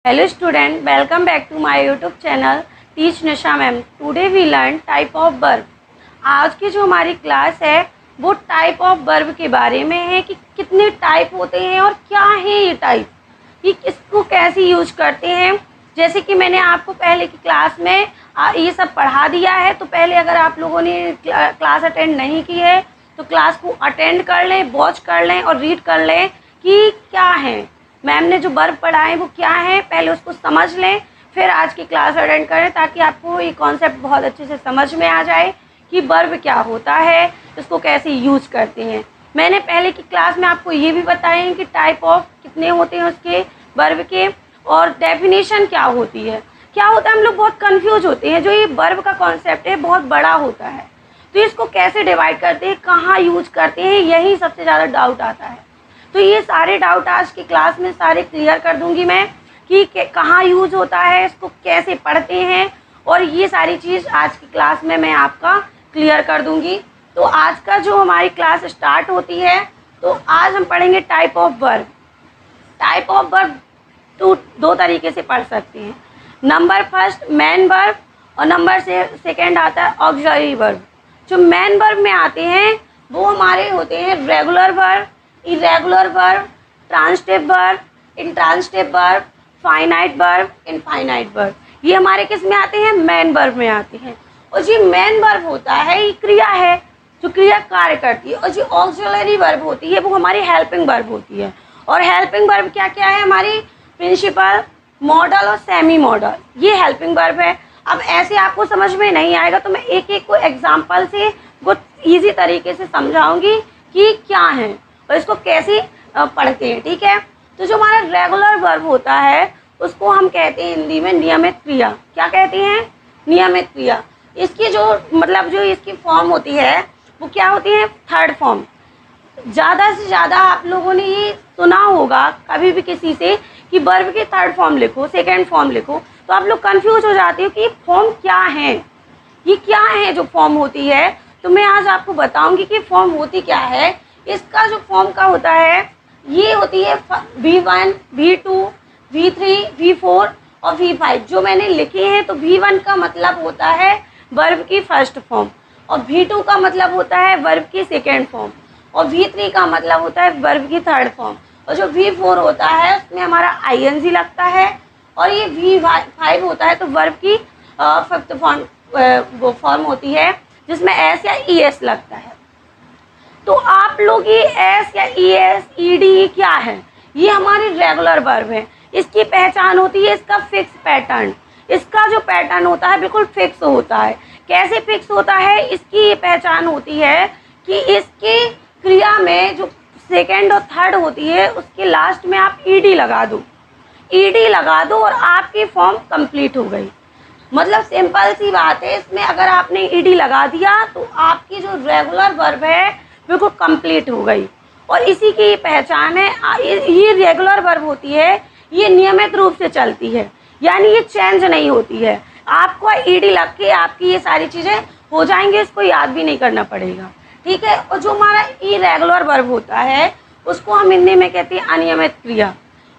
Hello student, welcome back to my YouTube channel Teach Nisha Ma'am. Today we learn type of verb. आज की जो हमारी class है वो टाइप ऑफ वर्ब के बारे में है कि कितने टाइप होते हैं और क्या है ये टाइप, ये किसको कैसे यूज करते हैं। जैसे कि मैंने आपको पहले की क्लास में ये सब पढ़ा दिया है, तो पहले अगर आप लोगों ने क्लास अटेंड नहीं की है तो क्लास को अटेंड कर लें, वॉच कर लें और रीड कर लें कि क्या है, मैम ने जो वर्ब पढ़ाए वो क्या है, पहले उसको समझ लें, फिर आज की क्लास अटेंड करें ताकि आपको ये कॉन्सेप्ट बहुत अच्छे से समझ में आ जाए कि वर्ब क्या होता है, इसको कैसे यूज करते हैं। मैंने पहले की क्लास में आपको ये भी बताया कि टाइप ऑफ कितने होते हैं उसके वर्ब के, और डेफिनेशन क्या होती है। क्या होता है, हम लोग बहुत कंफ्यूज होते हैं। जो ये वर्ब का कॉन्सेप्ट है बहुत बड़ा होता है, तो इसको कैसे डिवाइड करते हैं, कहाँ यूज करते हैं, यही सबसे ज़्यादा डाउट आता है। तो ये सारे डाउट आज की क्लास में सारे क्लियर कर दूंगी मैं कि कहाँ यूज होता है, इसको कैसे पढ़ते हैं, और ये सारी चीज़ आज की क्लास में मैं आपका क्लियर कर दूंगी। तो आज का जो हमारी क्लास स्टार्ट होती है, तो आज हम पढ़ेंगे type of verb. Type of verb तो दो तरीके से पढ़ सकते हैं। नंबर फर्स्ट मेन वर्ब और नंबर सेकेंड आता है ऑक्सिलरी वर्ब। जो मेन वर्ब में आते हैं वो हमारे होते हैं regular verb, irregular verb, transitive verb, intransitive verb, finite verb, infinite verb. ये हमारे किस में आते हैं, मेन वर्ब में आते हैं। और जो मेन वर्ब होता है ये क्रिया है, जो क्रिया कार्य करती है। और जो ऑक्सिलरी वर्ब होती है वो हमारी हेल्पिंग वर्ब होती है। और हेल्पिंग वर्ब क्या क्या है, हमारी प्रिंसिपल, मॉडल और सेमी मॉडल, ये हेल्पिंग वर्ब है। अब ऐसे आपको समझ में नहीं आएगा तो मैं एक एक को एग्जाम्पल से बहुत ईजी तरीके से समझाऊंगी कि क्या है और इसको कैसे पढ़ते हैं, ठीक है। तो जो हमारा रेगुलर वर्ब होता है उसको हम कहते हैं हिंदी में नियमित क्रिया। क्या कहते हैं, नियमित क्रिया। इसकी जो मतलब जो इसकी फॉर्म होती है वो क्या होती है, थर्ड फॉर्म। ज़्यादा से ज़्यादा आप लोगों ने ये सुना होगा कभी भी किसी से कि वर्ब की थर्ड फॉर्म लिखो, सेकेंड फॉर्म लिखो, तो आप लोग कंफ्यूज हो जाते हो कि फॉर्म क्या है, ये क्या है जो फॉर्म होती है। तो मैं आज आपको बताऊंगी कि फॉर्म होती क्या है। इसका जो फॉर्म का होता है ये होती है V1, V2, V3, V4 और V5 जो मैंने लिखे हैं। तो V1 का मतलब होता है वर्ब की फर्स्ट फॉर्म, और V2 का मतलब होता है वर्ब की सेकेंड फॉर्म, और V3 का मतलब होता है वर्ब की थर्ड फॉर्म, और जो V4 होता है उसमें हमारा ING लगता है, और ये V5 होता है तो वर्ब की फिफ्थ फॉर्म वो फॉर्म होती है जिसमें S या ES लगता है। तो आप लोग ये S या ES, ED क्या है, ये हमारी रेगुलर वर्ब है। इसकी पहचान होती है इसका फिक्स पैटर्न। इसका जो पैटर्न होता है बिल्कुल फिक्स होता है। कैसे फिक्स होता है, इसकी ये पहचान होती है कि इसकी क्रिया में जो सेकेंड और थर्ड होती है उसके लास्ट में आप ED लगा दो, ED लगा दो और आपकी फॉर्म कंप्लीट हो गई। मतलब सिंपल सी बात है, इसमें अगर आपने ED लगा दिया तो आपकी जो रेगुलर वर्ब है बिल्कुल कंप्लीट हो गई। और इसी की पहचान है, ये रेगुलर वर्ब होती है, ये नियमित रूप से चलती है, यानी ये चेंज नहीं होती है। आपको ED लग के आपकी ये सारी चीज़ें हो जाएंगी, इसको याद भी नहीं करना पड़ेगा, ठीक है। और जो हमारा इरेगुलर वर्ब होता है उसको हम हिंदी में कहते हैं अनियमित क्रिया।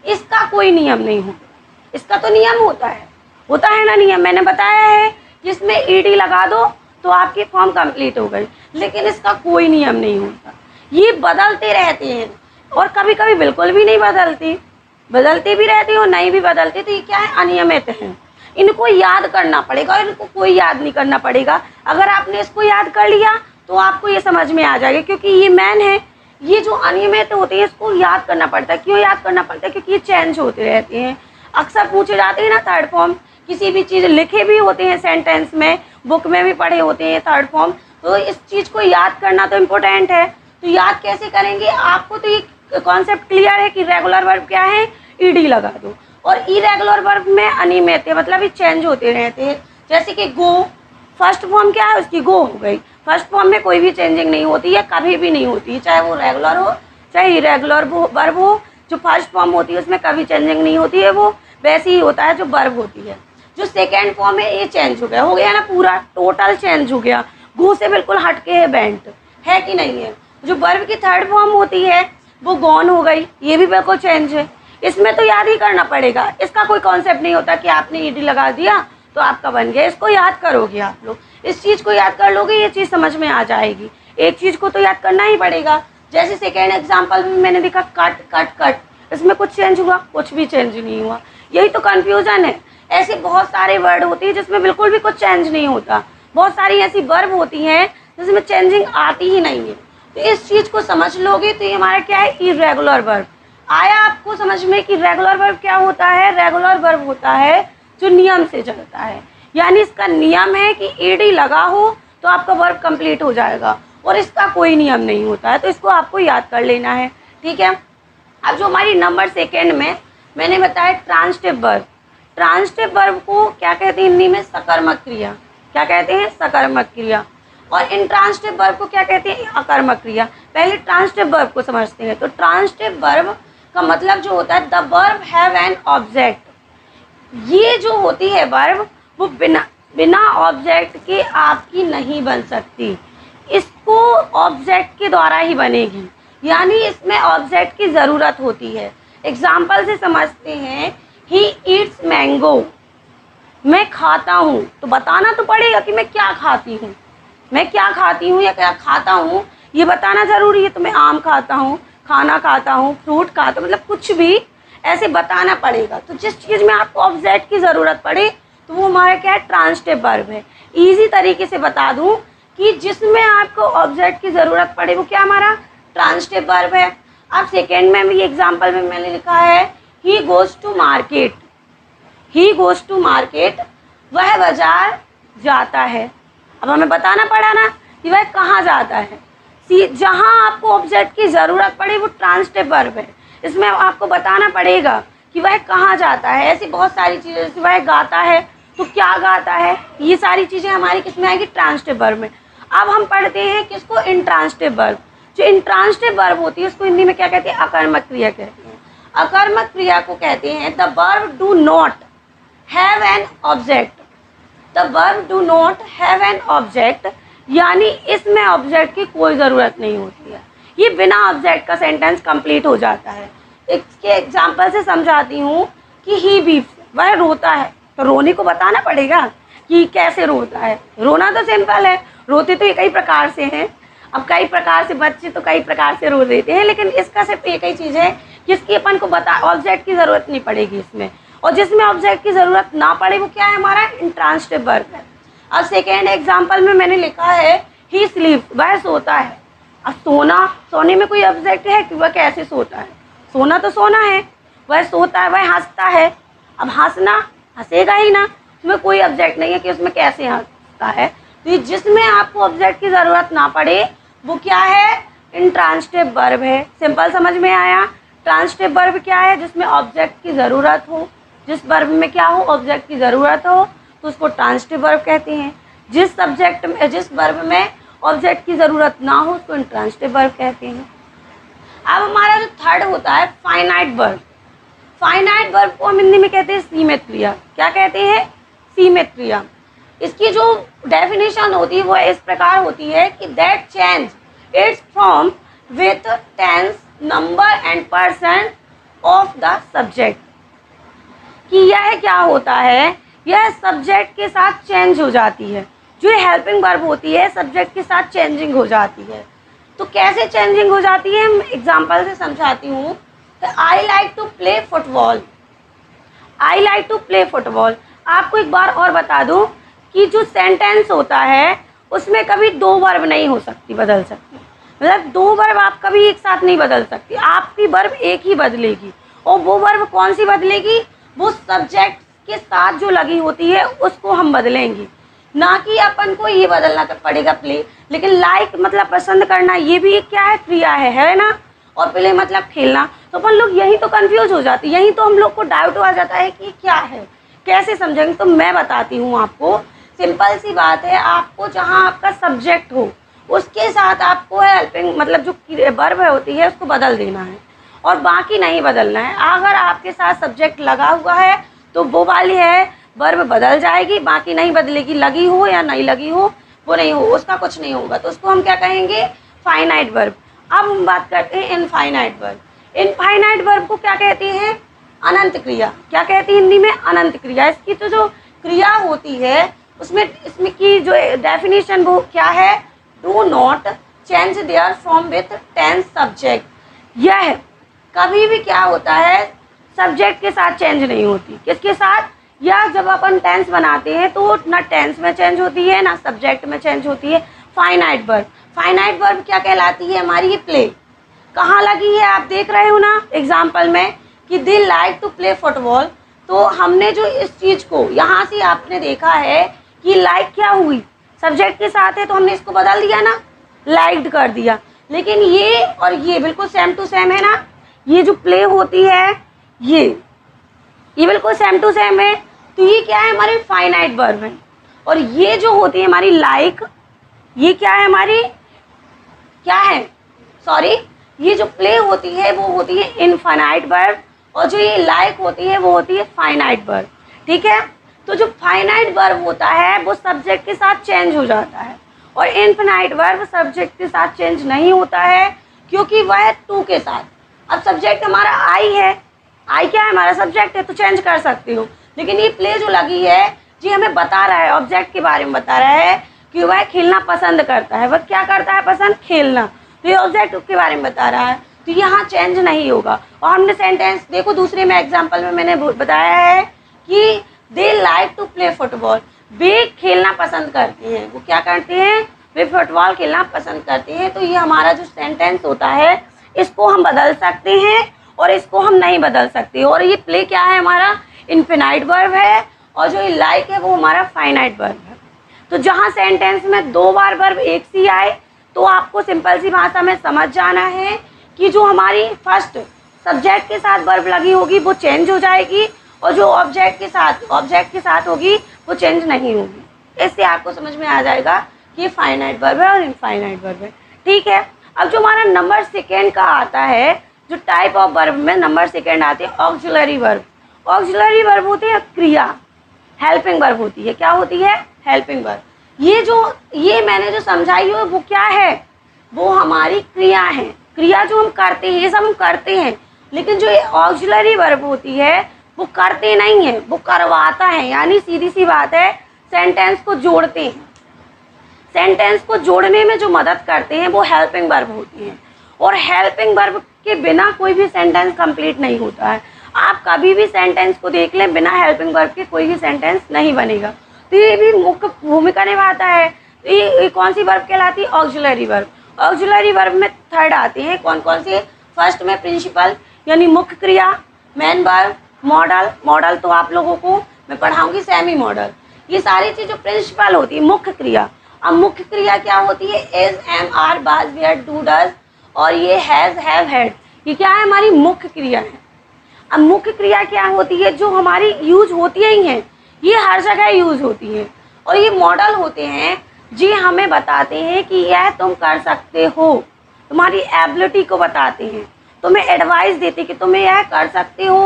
इसका कोई नियम नहीं होता, इसका तो नियम होता है ना नियम, मैंने बताया है कि इसमें ED लगा दो तो आपकी फॉर्म कंप्लीट हो गई, लेकिन इसका कोई नियम नहीं होता। ये बदलते रहते हैं और कभी कभी बिल्कुल भी नहीं बदलती भी रहती है और नहीं भी बदलती। तो ये क्या है, अनियमित है। इनको याद करना पड़ेगा और इनको कोई याद नहीं करना पड़ेगा। अगर आपने इसको याद कर लिया तो आपको ये समझ में आ जाएगा, क्योंकि ये मैन है। ये जो अनियमित होते हैं इसको याद करना पड़ता है। क्यों याद करना पड़ता है, क्योंकि ये चेंज होते रहते हैं। अक्सर पूछे जाते हैं ना थर्ड फॉर्म, किसी भी चीज़ लिखे भी होते हैं सेंटेंस में, बुक में भी पढ़े होते हैं थर्ड फॉर्म। तो इस चीज़ को याद करना तो इम्पोर्टेंट है। तो याद कैसे करेंगे, आपको तो ये कॉन्सेप्ट क्लियर है कि रेगुलर वर्ब क्या है, ED लगा दो। और इरेगुलर वर्ब में अनियमित है, मतलब ये चेंज होते रहते हैं। जैसे कि गो, फर्स्ट फॉर्म क्या है उसकी, गो हो गई। फर्स्ट फॉर्म में कोई भी चेंजिंग नहीं होती है, कभी भी नहीं होती है, चाहे वो रेगुलर हो चाहे इरेगुलर वर्ब हो। जो फर्स्ट फॉर्म होती है उसमें कभी चेंजिंग नहीं होती है, वो वैसे ही होता है जो वर्ब होती है। जो सेकेंड फॉर्म है ये चेंज हो गया ना, पूरा टोटल चेंज हो गया, गो से बिल्कुल हटके है, बेंट है कि नहीं है। जो वर्ब की थर्ड फॉर्म होती है वो गॉन हो गई, ये भी बिल्कुल चेंज है। इसमें तो याद ही करना पड़ेगा, इसका कोई कॉन्सेप्ट नहीं होता कि आपने ईडी लगा दिया तो आपका बन गया। इसको याद करोगे आप लोग, इस चीज़ को याद कर लोगे, ये चीज़ समझ में आ जाएगी। एक चीज़ को तो याद करना ही पड़ेगा। जैसे सेकेंड एग्जाम्पल में मैंने देखा कट कट कट, इसमें कुछ चेंज हुआ? कुछ भी चेंज नहीं हुआ। यही तो कन्फ्यूज़न है। ऐसे बहुत सारे वर्ड होते हैं जिसमें बिल्कुल भी कुछ चेंज नहीं होता। बहुत सारी ऐसी वर्ब होती हैं जिसमें चेंजिंग आती ही नहीं है। तो इस चीज़ को समझ लोगे तो ये हमारा क्या है, इरेगुलर वर्ब। आया आपको समझ में कि रेगुलर वर्ब क्या होता है? रेगुलर वर्ब होता है जो नियम से चलता है, यानी इसका नियम है कि ईडी लगा हो तो आपका वर्ब कंप्लीट हो जाएगा, और इसका कोई नियम नहीं होता है। तो इसको आपको याद कर लेना है, ठीक है। अब जो हमारी नंबर सेकेंड में मैंने बताया ट्रांजिटिव वर्ब। ट्रांजिटिव वर्ब को क्या कहते हैं हिंदी में? सकर्मक क्रिया। क्या कहते हैं? सकर्मक क्रिया। और इंट्रांजिटिव वर्ब को क्या कहते हैं? अकर्मक क्रिया। पहले ट्रांजिटिव वर्ब को समझते हैं। तो ट्रांजिटिव वर्ब का मतलब जो होता है, the verb have an object. ये जो होती है वर्ब, वो बिना ऑब्जेक्ट के आपकी नहीं बन सकती, इसको ऑब्जेक्ट के द्वारा ही बनेगी, यानी इसमें ऑब्जेक्ट की ज़रूरत होती है। एग्जाम्पल से समझते हैं, ही ईट्स मैंगो। मैं खाता हूँ, तो बताना तो पड़ेगा कि मैं क्या खाती हूँ। मैं क्या खाती हूँ या क्या खाता हूँ, ये बताना ज़रूरी है। तो मैं आम खाता हूँ, खाना खाता हूँ, फ्रूट खाता हूँ, मतलब कुछ भी ऐसे बताना पड़ेगा। तो जिस चीज़ में आपको ऑब्जेक्ट की ज़रूरत पड़े तो वो हमारा क्या है? ट्रांजिटिव वर्ब है। ईजी तरीके से बता दूँ कि जिसमें आपको ऑब्जेक्ट की ज़रूरत पड़े वो क्या हमारा? ट्रांजिटिव वर्ब है। अब सेकेंड में भी एग्जाम्पल में मैंने लिखा है, he goes to market. He goes to market, वह बाजार जाता है। अब हमें बताना पड़ा ना कि वह कहाँ जाता है। जहाँ आपको ऑब्जेक्ट की ज़रूरत पड़े वो ट्रांजिटिव वर्ब है। इसमें आपको बताना पड़ेगा कि वह कहाँ जाता है। ऐसी बहुत सारी चीज़ें, जैसे वह गाता है तो क्या गाता है, ये सारी चीज़ें हमारी किसमें आएगी? ट्रांजिटिव वर्ब में। अब हम पढ़ते हैं किसको? Intransitive verb. जो इंट्रांजिटिव वर्ब होती है उसको हिंदी में क्या कहते हैं? अकर्मक क्रिया कहते हैं। अकर्मक क्रिया को कहते हैं the verb do not have an object. The verb do not have an object, यानी इसमें ऑब्जेक्ट की कोई ज़रूरत नहीं होती है। ये बिना ऑब्जेक्ट का सेंटेंस कंप्लीट हो जाता है। इसके एग्जांपल से समझाती हूँ कि ही वीप्स, वह रोता है। तो रोने को बताना पड़ेगा कि कैसे रोता है। रोना तो सिंपल है, रोते तो कई प्रकार से हैं। अब कई प्रकार से बच्चे तो कई प्रकार से रो देते हैं, लेकिन इसका सिर्फ एक ही चीज़ है कि इसकी अपन को ऑब्जेक्ट की ज़रूरत नहीं पड़ेगी इसमें। और जिसमें ऑब्जेक्ट की ज़रूरत ना पड़े वो क्या है? हमारा इंट्रांजिटिव वर्ब है। अब सेकेंड एग्जाम्पल में मैंने लिखा है, ही स्लीप्स, वह सोता है। अब सोना, सोने में कोई ऑब्जेक्ट है कि वह कैसे सोता है? सोना तो सोना है। वह सोता है, वह हंसता है। अब हंसना, हंसेगा ही ना, उसमें कोई ऑब्जेक्ट नहीं है कि उसमें कैसे हंसता है। तो ये जिसमें आपको ऑब्जेक्ट की ज़रूरत ना पड़े वो क्या है? इंट्रांजिटिव वर्ब है। सिंपल समझ में आया? ट्रांजिटिव वर्ब क्या है? जिसमें ऑब्जेक्ट की ज़रूरत हो। जिस वर्ब में क्या हो? ऑब्जेक्ट की ज़रूरत हो, तो उसको ट्रांजिटिव वर्ब कहते हैं। जिस सब्जेक्ट में, जिस वर्ब में ऑब्जेक्ट की ज़रूरत ना हो उसको इंट्रांजिटिव वर्ब कहते हैं। अब हमारा जो थर्ड होता है फाइनाइट वर्ब। फाइनाइट वर्ब को हम हिंदी में कहते हैं सीमित क्रिया। क्या कहते हैं? सीमित क्रिया। इसकी जो डेफिनेशन होती है वो इस प्रकार होती है कि that change its form with tense, number and person of the subject. कि यह क्या होता है? यह सब्जेक्ट के साथ चेंज हो जाती है। जो हेल्पिंग वर्ब होती है सब्जेक्ट के साथ चेंजिंग हो जाती है। तो कैसे चेंजिंग हो जाती है? एग्जाम्पल से समझाती हूँ। I like to play football. I like to play football. आपको एक बार और बता दूँ कि जो सेंटेंस होता है उसमें कभी दो वर्ब नहीं हो सकती, बदल सकती। मतलब दो वर्ब आप कभी एक साथ नहीं बदल सकती। आपकी वर्ब एक ही बदलेगी, और वो वर्ब कौन सी बदलेगी? वो सब्जेक्ट के साथ जो लगी होती है उसको हम बदलेंगे, ना कि अपन को ये बदलना पड़ेगा प्ले। लेकिन लाइक मतलब पसंद करना, ये भी एक क्या है? क्रिया है ना। और प्ले मतलब खेलना। तो अपन लोग यही तो कंफ्यूज हो जाती है, यही तो हम लोग को डाउट आ जाता है कि क्या है, कैसे समझेंगे। तो मैं बताती हूँ आपको, सिंपल सी बात है। आपको जहाँ आपका सब्जेक्ट हो उसके साथ आपको हेल्पिंग मतलब जो वर्ब होती है उसको बदल देना है, और बाकी नहीं बदलना है। अगर आपके साथ सब्जेक्ट लगा हुआ है तो वो वाली है वर्ब बदल जाएगी, बाकी नहीं बदलेगी। लगी हो या नहीं लगी हो वो नहीं हो, उसका कुछ नहीं होगा। तो उसको हम क्या कहेंगे? Finite verb. अब हम बात करते हैं इनफाइनाइट वर्ब। इनफाइनाइट वर्ब को क्या कहते हैं? अनंत क्रिया। क्या कहती है हिंदी में? अनंत क्रिया। इसकी तो जो क्रिया होती है उसमें इसमें की जो डेफिनेशन वो क्या है? Do not change their form with tense subject. यह कभी भी क्या होता है? सब्जेक्ट के साथ चेंज नहीं होती। किसके साथ? या जब अपन टेंस बनाते हैं तो ना टेंस में चेंज होती है ना सब्जेक्ट में चेंज होती है। फाइनाइट वर्ब, फाइनाइट वर्ब क्या कहलाती है हमारी? ये प्ले। कहाँ लगी है? आप देख रहे हो ना एग्जाम्पल में कि they like to play football. तो हमने जो इस चीज़ को यहाँ से आपने देखा है कि लाइक क्या हुई? सब्जेक्ट के साथ है तो हमने इसको बदल दिया ना, लाइक्ड कर दिया। लेकिन ये और ये बिल्कुल सेम टू सेम है ना। ये जो प्ले होती है ये बिल्कुल सेम टू सेम है। तो ये क्या है? हमारी फाइनाइट वर्ब है। और ये जो होती है हमारी लाइक, ये क्या है हमारी? क्या है? सॉरी, ये जो प्ले होती है वो होती है इनफाइनाइट वर्ब और जो ये लाइक होती है वो होती है फाइनाइट वर्ब। ठीक है। तो जो फाइनाइट वर्ब होता है वो सब्जेक्ट के साथ चेंज हो जाता है और इनफाइनाइट वर्ब सब्जेक्ट के साथ चेंज नहीं होता है क्योंकि वह टू के साथ। अब सब्जेक्ट हमारा आई है, आई क्या है? हमारा सब्जेक्ट है, तो चेंज कर सकती हूँ। लेकिन ये प्ले जो लगी है जी हमें बता रहा है, ऑब्जेक्ट के बारे में बता रहा है कि वह खेलना पसंद करता है। वह क्या करता है? पसंद, खेलना। तो ये ऑब्जेक्ट के बारे में बता रहा है तो यहाँ चेंज नहीं होगा। और हमने सेंटेंस देखो दूसरे में एग्जाम्पल में मैंने बताया है कि they like to play football. वे खेलना पसंद करते हैं। वो क्या करते हैं? वे फुटबॉल खेलना पसंद करते हैं। तो ये हमारा जो सेंटेंस होता है इसको हम बदल सकते हैं और इसको हम नहीं बदल सकते। और ये प्ले क्या है? हमारा इनफिनाइट वर्ब है और जो ये लाइक है वो हमारा फाइनाइट वर्ब है। तो जहाँ सेंटेंस में दो बार वर्ब एक सी आए तो आपको सिंपल सी भाषा में समझ जाना है कि जो हमारी फर्स्ट सब्जेक्ट के साथ वर्ब लगी होगी वो चेंज हो जाएगी और जो ऑब्जेक्ट के साथ होगी वो चेंज नहीं होगी। इससे आपको समझ में आ जाएगा कि फाइनाइट वर्ब है और इनफाइनाइट वर्ब है। ठीक है। अब जो हमारा नंबर सेकेंड का आता है, जो टाइप ऑफ वर्ब में नंबर सेकेंड आती है ऑक्सिलरी वर्ब। ऑक्सिलरी वर्ब होती है क्रिया, हेल्पिंग वर्ब होती है। क्या होती है? Helping verb. ये मैंने जो समझाई है वो क्या है? वो हमारी क्रिया है। क्रिया जो हम करते हैं, ये सब हम करते हैं, लेकिन जो ये ऑक्सिलरी वर्ब होती है वो करते नहीं है, वो करवाता है। यानी सीधी सी बात है, सेंटेंस को जोड़ते हैं। सेंटेंस को जोड़ने में जो मदद करते हैं वो हेल्पिंग वर्ब होती हैं। और हेल्पिंग वर्ब के बिना कोई भी सेंटेंस कंप्लीट नहीं होता है। आप कभी भी सेंटेंस को देख लें, बिना हेल्पिंग वर्ब के कोई भी सेंटेंस नहीं बनेगा। तो ये भी मुख्य भूमिका निभाता है। तो ये कौन सी वर्ब कहलाती है? Auxiliary verb. ऑक्सिलरी वर्ब में थर्ड आते हैं कौन कौन से? फर्स्ट में प्रिंसिपल यानी मुख्य क्रिया, मेन वर्ब, मॉडल। मॉडल तो आप लोगों को मैं पढ़ाऊंगी सेमी मॉडल। ये सारी चीज़ जो प्रिंसिपल होती है, मुख्य क्रिया। अब मुख्य क्रिया क्या होती है? एज, एम, आर, बाज, वेयर, डू, डज और ये हैज, हैव, हैड। ये क्या है? हमारी मुख्य क्रिया है। अब मुख्य क्रिया क्या होती है? जो हमारी यूज होती ही हैं, ये हर जगह यूज होती है। और ये मॉडल होते हैं जी हमें बताते हैं कि यह तुम कर सकते हो, तुम्हारी एबिलिटी को बताते हैं, तुम्हें एडवाइस देते कि तुम्हें यह कर सकते हो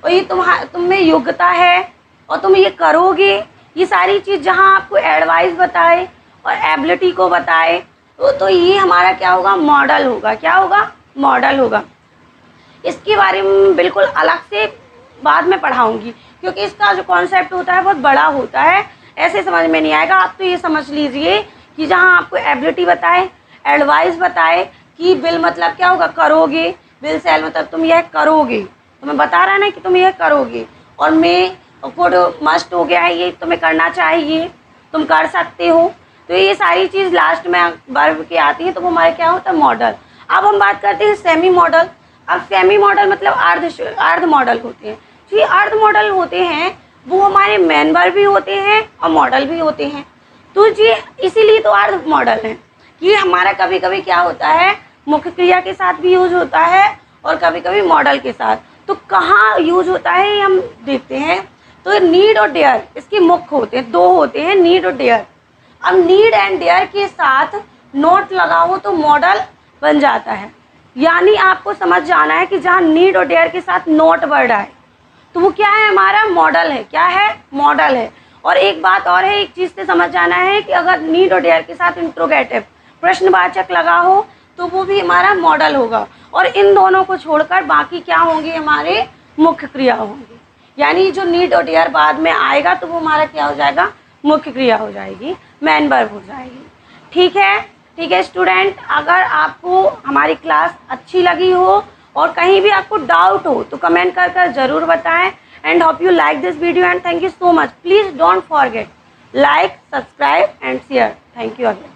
और ये तुम्हें योग्यता है और तुम ये करोगे। ये सारी चीज़ जहाँ आपको एडवाइस बताए और एबिलिटी को बताए तो ये हमारा क्या होगा? मॉडल होगा। क्या होगा? मॉडल होगा। इसके बारे में बिल्कुल अलग से बाद में पढ़ाऊंगी क्योंकि इसका जो कॉन्सेप्ट होता है बहुत बड़ा होता है, ऐसे समझ में नहीं आएगा। आप तो ये समझ लीजिए कि जहाँ आपको एबिलिटी बताए, एडवाइस बताए कि विल मतलब क्या होगा? करोगे। विल सेल मतलब तुम यह करोगे, तुम्हें बता रहा है ना कि तुम यह करोगे। और मे, कुड, मस्ट हो गया है, ये तुम्हें करना चाहिए, तुम कर सकते हो। तो ये सारी चीज़ लास्ट में वर्ब के आती है तो वो हमारे क्या होता है? मॉडल। अब हम बात करते हैं सेमी मॉडल। अब सेमी मॉडल मतलब अर्ध मॉडल होते हैं। जो ये अर्ध मॉडल होते हैं वो हमारे मेन वर्ब भी होते हैं और मॉडल भी होते हैं। तो जी इसीलिए तो अर्ध मॉडल है कि हमारा कभी कभी क्या होता है? मुख्य क्रिया के साथ भी यूज होता है और कभी कभी मॉडल के साथ। तो कहाँ यूज होता है ये हम देखते हैं। तो नीड और डेयर इसके मुख्य होते हैं, दो होते हैं, नीड और डेयर। अब नीड एंड डेयर के साथ नोट लगा हो तो मॉडल बन जाता है। यानी आपको समझ जाना है कि जहाँ नीड और डेयर के साथ नोट वर्ड आए तो वो क्या है? हमारा मॉडल है। क्या है? मॉडल है। और एक बात और है, एक चीज़ से समझ जाना है कि अगर नीड और डेयर के साथ इंट्रोगेटिव प्रश्नवाचक लगा हो तो वो भी हमारा मॉडल होगा। और इन दोनों को छोड़कर बाकी क्या होंगे? हमारे मुख्य क्रिया होंगी। यानी जो नीड और डियर बाद में आएगा तो वो हमारा क्या हो जाएगा, मुख्य क्रिया हो जाएगी, मेन वर्ब हो जाएगी। ठीक है स्टूडेंट, अगर आपको हमारी क्लास अच्छी लगी हो और कहीं भी आपको डाउट हो तो कमेंट कर ज़रूर बताएं। And hope you like this video and thank you so much. Please don't forget like, subscribe and share. Thank you again.